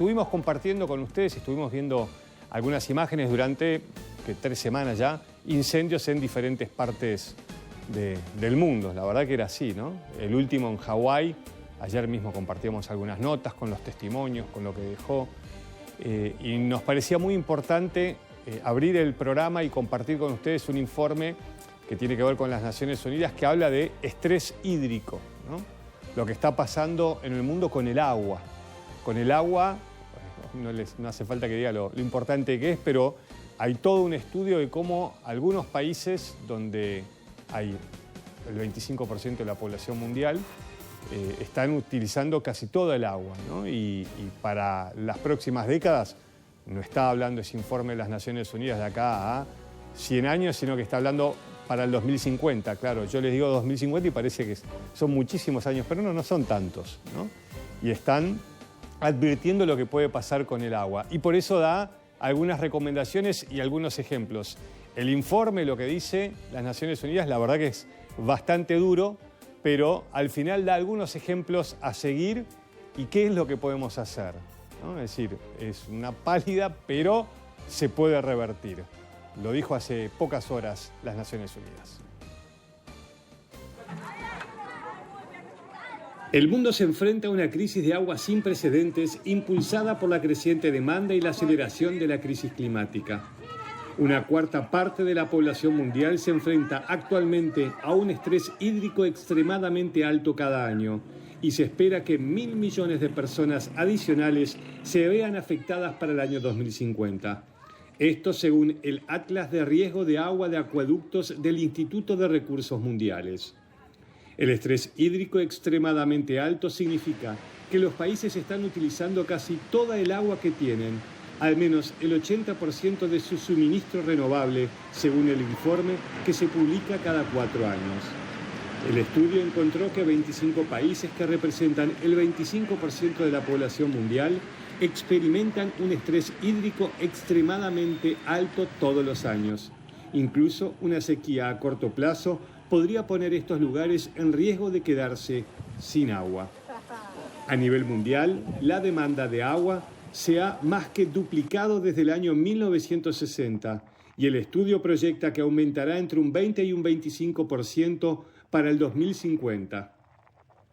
estuvimos compartiendo con ustedes, estuvimos viendo algunas imágenes durante 3 semanas ya, incendios en diferentes partes del mundo. La verdad que era así, ¿no? El último en Hawái, ayer mismo compartíamos algunas notas con los testimonios, con lo que dejó, y nos parecía muy importante abrir el programa y compartir con ustedes un informe que tiene que ver con las Naciones Unidas, que habla de estrés hídrico, ¿no? Lo que está pasando en el mundo con el agua. Con el agua, no hace falta que diga lo importante que es, pero hay todo un estudio de cómo algunos países donde hay el 25% de la población mundial están utilizando casi toda el agua, ¿no? Y para las próximas décadas, no está hablando ese informe de las Naciones Unidas de acá a 100 años, sino que está hablando para el 2050. Claro, yo les digo 2050 y parece que son muchísimos años, pero no son tantos, ¿no? Y están advirtiendo lo que puede pasar con el agua. Y por eso da algunas recomendaciones y algunos ejemplos. El informe, lo que dice las Naciones Unidas, la verdad que es bastante duro, pero al final da algunos ejemplos a seguir y qué es lo que podemos hacer, ¿no? Es decir, es una pálida, pero se puede revertir. Lo dijo hace pocas horas las Naciones Unidas. El mundo se enfrenta a una crisis de agua sin precedentes impulsada por la creciente demanda y la aceleración de la crisis climática. Una cuarta parte de la población mundial se enfrenta actualmente a un estrés hídrico extremadamente alto cada año y se espera que 1.000 millones de personas adicionales se vean afectadas para el año 2050. Esto según el Atlas de Riesgo de Agua de Acueductos del Instituto de Recursos Mundiales. El estrés hídrico extremadamente alto significa que los países están utilizando casi toda el agua que tienen, al menos el 80% de su suministro renovable, según el informe que se publica cada 4 años. El estudio encontró que 25 países que representan el 25% de la población mundial experimentan un estrés hídrico extremadamente alto todos los años. Incluso una sequía a corto plazo podría poner estos lugares en riesgo de quedarse sin agua. A nivel mundial, la demanda de agua se ha más que duplicado desde el año 1960 y el estudio proyecta que aumentará entre un 20 y un 25% para el 2050.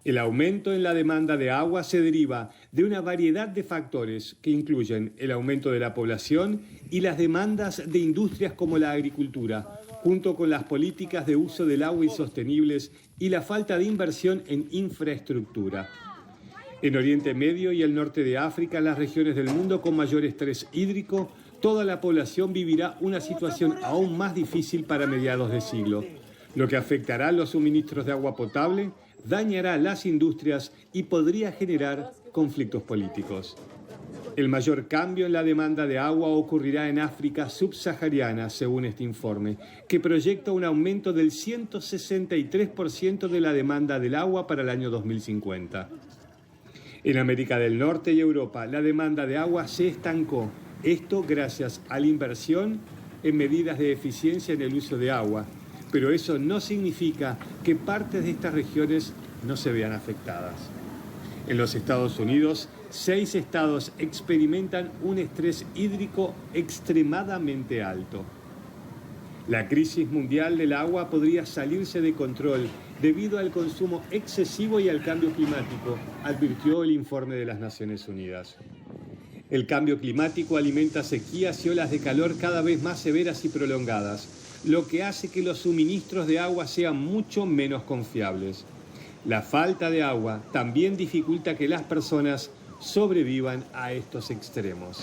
El aumento en la demanda de agua se deriva de una variedad de factores que incluyen el aumento de la población y las demandas de industrias como la agricultura, junto con las políticas de uso del agua insostenibles y la falta de inversión en infraestructura. En Oriente Medio y el norte de África, las regiones del mundo con mayor estrés hídrico, toda la población vivirá una situación aún más difícil para mediados de siglo, lo que afectará los suministros de agua potable, dañará las industrias y podría generar conflictos políticos. El mayor cambio en la demanda de agua ocurrirá en África subsahariana, según este informe, que proyecta un aumento del 163% de la demanda del agua para el año 2050. En América del Norte y Europa, la demanda de agua se estancó. Esto gracias a la inversión en medidas de eficiencia en el uso de agua. Pero eso no significa que partes de estas regiones no se vean afectadas. En los Estados Unidos, 6 estados experimentan un estrés hídrico extremadamente alto. La crisis mundial del agua podría salirse de control debido al consumo excesivo y al cambio climático, advirtió el informe de las Naciones Unidas. El cambio climático alimenta sequías y olas de calor cada vez más severas y prolongadas, lo que hace que los suministros de agua sean mucho menos confiables. La falta de agua también dificulta que las personas sobrevivan a estos extremos.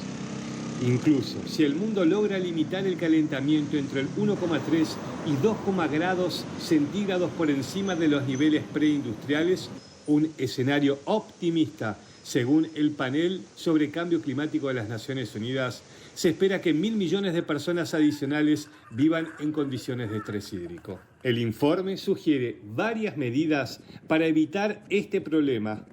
Incluso si el mundo logra limitar el calentamiento entre el 1,3 y 2 grados centígrados por encima de los niveles preindustriales, un escenario optimista, según el panel sobre cambio climático de las Naciones Unidas, se espera que 1.000 millones de personas adicionales vivan en condiciones de estrés hídrico. El informe sugiere varias medidas para evitar este problema.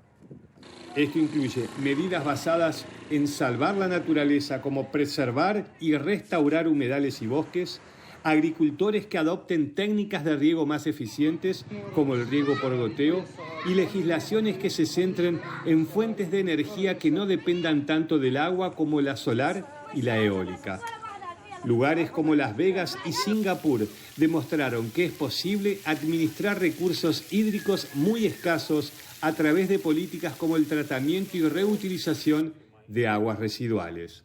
Esto incluye medidas basadas en salvar la naturaleza, como preservar y restaurar humedales y bosques, agricultores que adopten técnicas de riego más eficientes, como el riego por goteo, y legislaciones que se centren en fuentes de energía que no dependan tanto del agua como la solar y la eólica. Lugares como Las Vegas y Singapur demostraron que es posible administrar recursos hídricos muy escasos a través de políticas como el tratamiento y reutilización de aguas residuales.